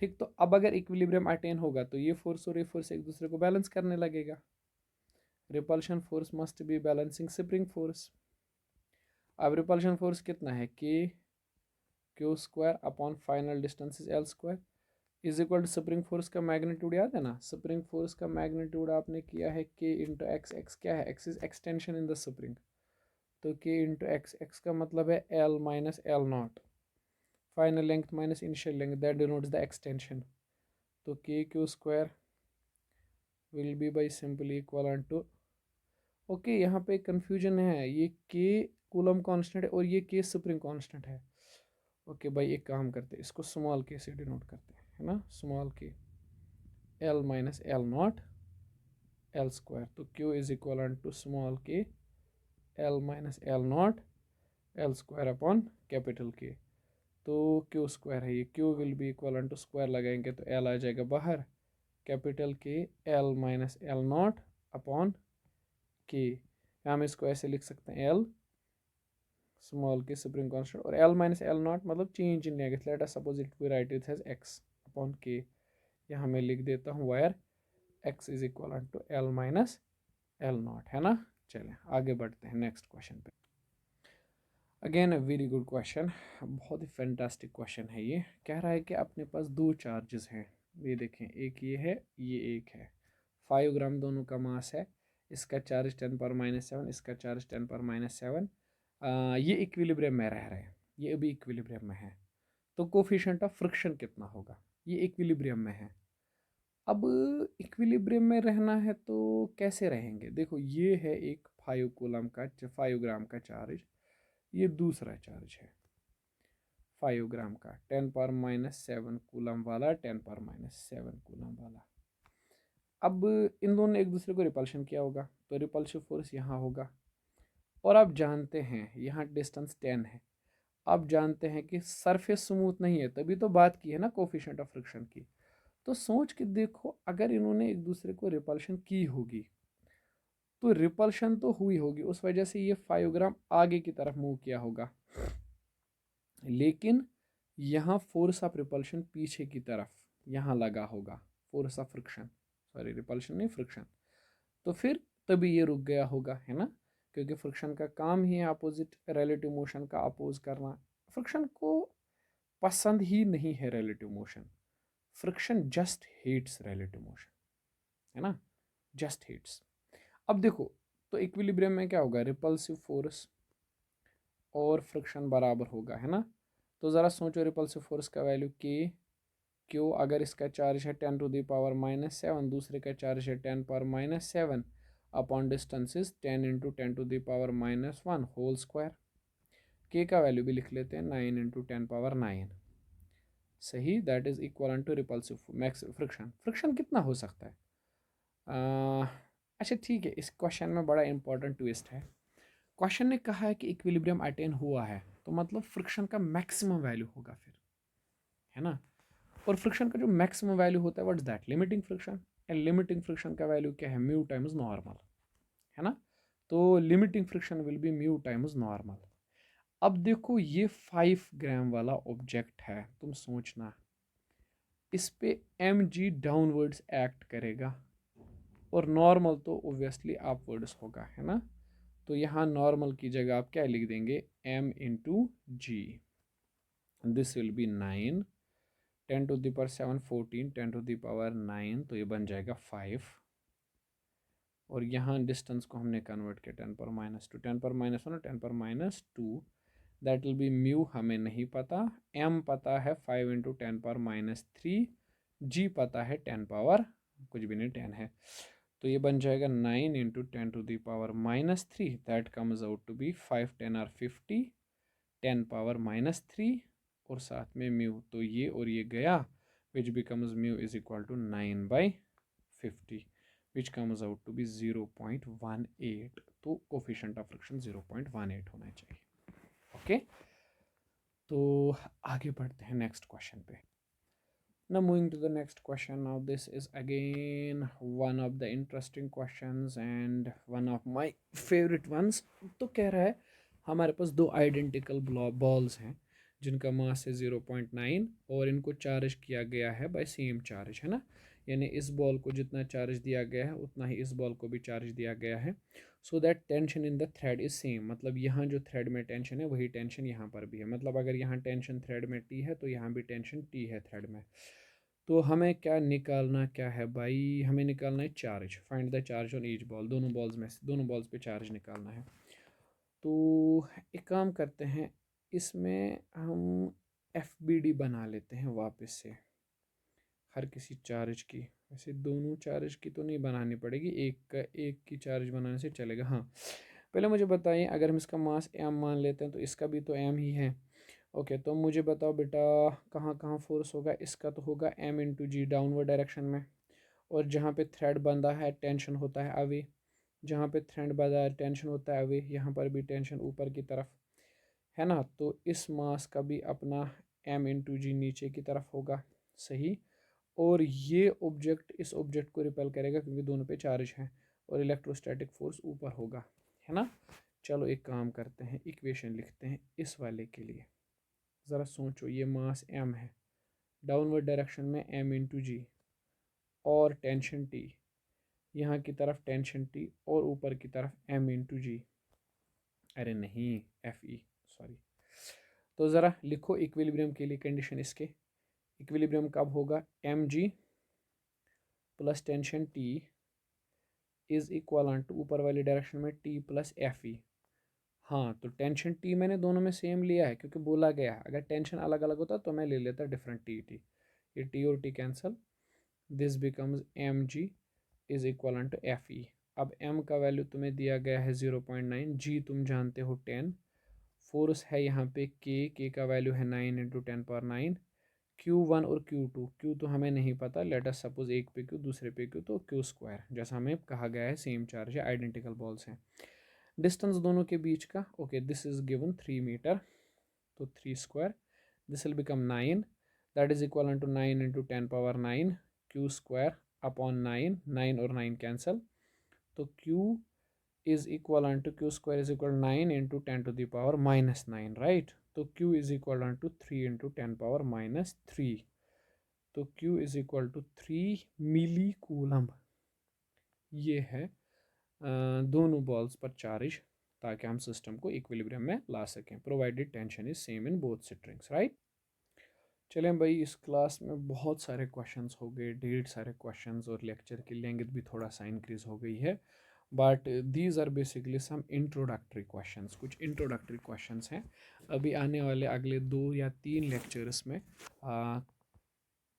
ठीक, तो अब अगर इक्विलिब्रियम अटेन होगा तो ये फोर्स और ये फोर्स एक दूसरे को बैलेंस करने लगेगा, repulsion force must be balancing spring force. अब रिपल्शन फोर्स कितना है, Q² upon final distance is L² is equal to spring force का मैग्नीट्यूड याद है ना, स्प्रिंग फोर्स का मैग्नीट्यूड आपने किया है K इंटू एक्स, एक्स क्या है, x is extension in the spring, तो K इंटू एक्स, एक्स का मतलब है L minus L0, final length minus initial length, that denotes the extension, तो KQ² will be by simply equal to, okay यहाँ पे confusion है, ये K coulomb constant है और ये K स्प्रिंग कांस्टेंट है। ओके भाई एक काम करते हैं, इसको स्मॉल K से डिनोट करते हैं, है ना, small K, L minus L0 L², तो Q is equal to small K L minus L0 L² upon capital K, तो Q² है ये, Q will be equal to square लगाएंगे तो L आ जाएगा बाहर, capital K L minus L0 upon K, हम इसको ऐसे लिख सकते हैं L small K spring constant, और एल माइनस एल नॉट मतलब change in length. Let us suppose it we write it as x upon के। यहाँ मैं लिख देता हूँ where x is equal to L minus L naught, है ना। चलें आगे बढ़ते हैं नेक्स्ट क्वेश्चन पे। Again a very good question, बहुत ही फैंटास्टिक क्वेश्चन है ये। कह रहा है कि अपने पास दो चार्जेस हैं, ये देखें, एक ये है, ये एक है। 5 ग्राम दोनों का मास है। इसका चार्ज 10⁻⁷, इसका चार्ज 10⁻⁷। ये इक्विलिब्रियम में रह रहे हैं, ये अभी इक्विलिब्रियम में है। तो कोफिशिएंट ऑफ फ्रिक्शन कितना होगा, ये इक्विलिब्रियम में है। अब इक्विलिब्रियम में रहना है तो कैसे रहेंगे, देखो ये है एक 5 कूलम का 5 ग्राम का चार्ज, ये दूसरा चार्ज है 5 ग्राम का 10⁻⁷ कूलम वाला, 10⁻⁷ कूलम वाला। अब इन दोनों ने एक दूसरे को रिपल्शन किया होगा, तो रिपल्सिव फोर्स यहाँ होगा। और आप जानते हैं यहाँ डिस्टेंस 10 है। आप जानते हैं कि सरफेस स्मूथ नहीं है, तभी तो बात की है ना कोफिशिएंट ऑफ फ्रिक्शन की। तो सोच के देखो, अगर इन्होंने एक दूसरे को रिपल्शन की होगी तो रिपल्शन तो हुई होगी, उस वजह से ये 5 ग्राम आगे की तरफ मूव किया होगा। लेकिन यहाँ फोर्स ऑफ रिपल्शन पीछे की तरफ यहाँ लगा होगा, force of friction, sorry repulsion नहीं फ्रिक्शन। तो फिर तभी ये रुक गया होगा, है ना, क्योंकि फ्रिक्शन का काम ही है अपोजिट रिलेटिव मोशन का अपोज करना। फ्रिक्शन को पसंद ही नहीं है relative motion, friction just hates relative motion, है ना, जस्ट हेट्स। अब देखो, तो इक्विलिब्रियम में क्या होगा, रिपल्सिव फोर्स और फ्रिक्शन बराबर होगा, है ना। तो ज़रा सोचो, रिपल्सिव फोर्स का वैल्यू के क्यों, अगर इसका चार्ज है 10⁻⁷, दूसरे का चार्ज है 10⁻⁷, upon distance is 10 × 10⁻⁻1 whole square. K का वैल्यू भी लिख लेते हैं 9 × 10⁻⁹, सही, that is equal to repulsive max friction. Friction कितना हो सकता है, अच्छा ठीक है, इस क्वेश्चन में बड़ा इंपॉर्टेंट ट्विस्ट है। क्वेश्चन ने कहा है कि इक्विलिब्रियम अटेन हुआ है, तो मतलब फ्रिक्शन का मैक्सिमम वैल्यू होगा फिर, है ना। और फ्रिक्शन का जो मैक्सिमम वैल्यू होता है, what is that, limiting friction. And limiting friction का वैल्यू क्या है, म्यू टाइम्स नॉर्मल, है ना। तो limiting friction will be mu times normal. अब देखो ये 5 ग्राम वाला ऑब्जेक्ट है, तुम सोचना इस पे एम जी डाउनवर्ड्स एक्ट करेगा, और नॉर्मल तो ओबियसली अपवर्ड्स होगा, है ना। तो यहाँ नॉर्मल की जगह आप क्या लिख देंगे, m into G. This will be 9, 10⁻⁷ 14, 10⁻⁹, तो ये बन जाएगा 5। और यहाँ डिस्टेंस को हमने कन्वर्ट किया 10⁻⁻2, 10⁻⁻1 10⁻⁻2, दैट विल बी म्यू, हमें नहीं पता, m पता है 5 इंटू 10⁻⁻3, g पता है 10 पावर कुछ भी नहीं 10 है। तो ये बन जाएगा 9 into 10⁻⁻3, that comes out to be 5 10 are 50, 10⁻⁻3 और साथ में म्यू, तो ये और ये गया, which becomes mu is equal to 9/50, which comes out to be 0.18। तो कोफिशिएंट ऑफ फ्रिक्शन 0.18 होना चाहिए। ओके, तो आगे बढ़ते हैं नेक्स्ट क्वेश्चन पे। Now moving to the next question. Now this is again one of the interesting questions and one of my favorite ones. तो कह रहा है हमारे पास दो आइडेंटिकल बॉल्स हैं जिनका मास है 0.9 और इनको चार्ज किया गया है बाय सेम चार्ज, है ना। यानी इस बॉल को जितना चार्ज दिया गया है उतना ही इस बॉल को भी चार्ज दिया गया है। So that tension in the thread is same, मतलब यहाँ जो थ्रेड में टेंशन है वही टेंशन यहाँ पर भी है। मतलब अगर यहाँ टेंशन थ्रेड में टी है तो यहाँ भी टेंशन टी है थ्रेड में। तो हमें क्या निकालना क्या है भाई, हमें निकालना है charge, find the charge on each ball, दोनों बॉल्स में से दोनों बॉल्स पे चार्ज निकालना है। तो एक काम करते हैं, इसमें हम एफ बी डी बना लेते हैं वापस से हर किसी चार्ज की। वैसे दोनों चार्ज की तो नहीं बनानी पड़ेगी, एक की चार्ज बनाने से चलेगा। हाँ, पहले मुझे बताइए, अगर हम इसका मास एम मान लेते हैं तो इसका भी तो एम ही है। ओके, तो मुझे बताओ बेटा कहाँ कहाँ फोर्स होगा, इसका तो होगा एम इंटू जी डाउनवर्ड डायरेक्शन में, और जहाँ पे थ्रेड बंधा है टेंशन होता है अवे, जहाँ पे थ्रेड बंधा है टेंशन होता है अवे, यहाँ पर भी टेंशन ऊपर की तरफ, है ना। तो इस मास का भी अपना एम इंटू जी नीचे की तरफ होगा, सही। और ये ऑब्जेक्ट इस ऑब्जेक्ट को रिपेल करेगा क्योंकि दोनों पे चार्ज है, और इलेक्ट्रोस्टैटिक फोर्स ऊपर होगा, है ना। चलो एक काम करते हैं, इक्वेशन लिखते हैं इस वाले के लिए। ज़रा सोचो, ये मास m है, डाउनवर्ड डायरेक्शन में m इंटू जी, और टेंशन t, यहाँ की तरफ टेंशन t, और ऊपर की तरफ m इंटू जी। अरे नहीं, एफ ई, सॉरी। तो ज़रा लिखो इक्विलिब्रियम के लिए कंडीशन इसके। इक्विलिब्रियम कब होगा? M G plus tension T is equal to ऊपर वाली डायरेक्शन में टी प्लस एफ ई। हाँ, तो टेंशन टी मैंने दोनों में सेम लिया है, क्योंकि बोला गया है अगर टेंशन अलग अलग होता तो मैं ले लेता डिफरेंट टी टी। ये टी और T cancel, this becomes M G is equal to F E. अब एम का वैल्यू तुम्हें दिया गया है 0.9, जी तुम जानते हो 10, फोर्स है यहाँ पे के का वैल्यू है 9 इंटू 10⁻9, Q1 और Q2, Q तो हमें नहीं पता, लेट अस सपोज एक पे Q दूसरे पे Q, तो Q स्क्वायर जैसा हमें कहा गया है, सेम चार्ज है, आइडेंटिकल बॉल्स हैं। डिस्टेंस दोनों के बीच का, okay this is given 3 meter, तो 3 square, this will become 9, that is equal to 9 into 10⁻9 Q square upon 9, 9 और 9 कैंसल, तो Q is equal to Q square is equal to 9 into 10 to the power minus 9, right? तो Q is equal to 3 into 10 power minus 3, तो Q is equal to 3 milli coulomb. ये है दोनों balls पर charge, ताकि हम system को equilibrium में ला सकें, provided tension is same in both strings, right. चलें भाई, इस क्लास में बहुत सारे क्वेश्चंस हो गए, ढेर सारे क्वेश्चंस, और लेक्चर की लेंथ भी थोड़ा सा इंक्रीज हो गई है, but these are basically some introductory questions, कुछ इंट्रोडक्टरी क्वेश्चंस हैं। अभी आने वाले अगले 2 या 3 लेक्चर्स में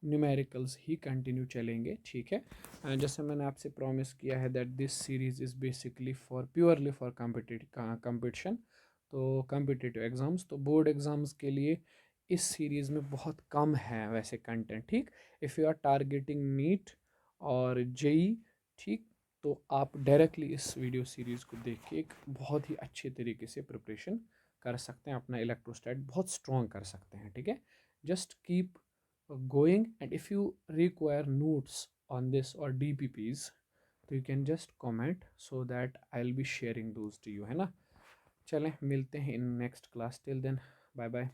न्यूमेरिकल्स ही कंटिन्यू चलेंगे, ठीक है। जैसे मैंने आपसे प्रॉमिस किया है that this series is basically for purely for competition, तो कम्पिटिटिव एग्ज़ाम्स, तो बोर्ड एग्ज़ाम्स के लिए इस सीरीज़ में बहुत कम है वैसे कंटेंट, ठीक। If you are targeting NEET और जेई, ठीक, तो आप डायरेक्टली इस वीडियो सीरीज़ को देख के एक बहुत ही अच्छे तरीके से प्रिपरेशन कर सकते हैं, अपना इलेक्ट्रोस्टैट बहुत स्ट्रॉन्ग कर सकते हैं, ठीक है। Just keep going, and if you require notes on this or DPPs, तो you can just comment so that I'll be sharing those to you, है ना। चलें मिलते हैं in next class, till then bye bye।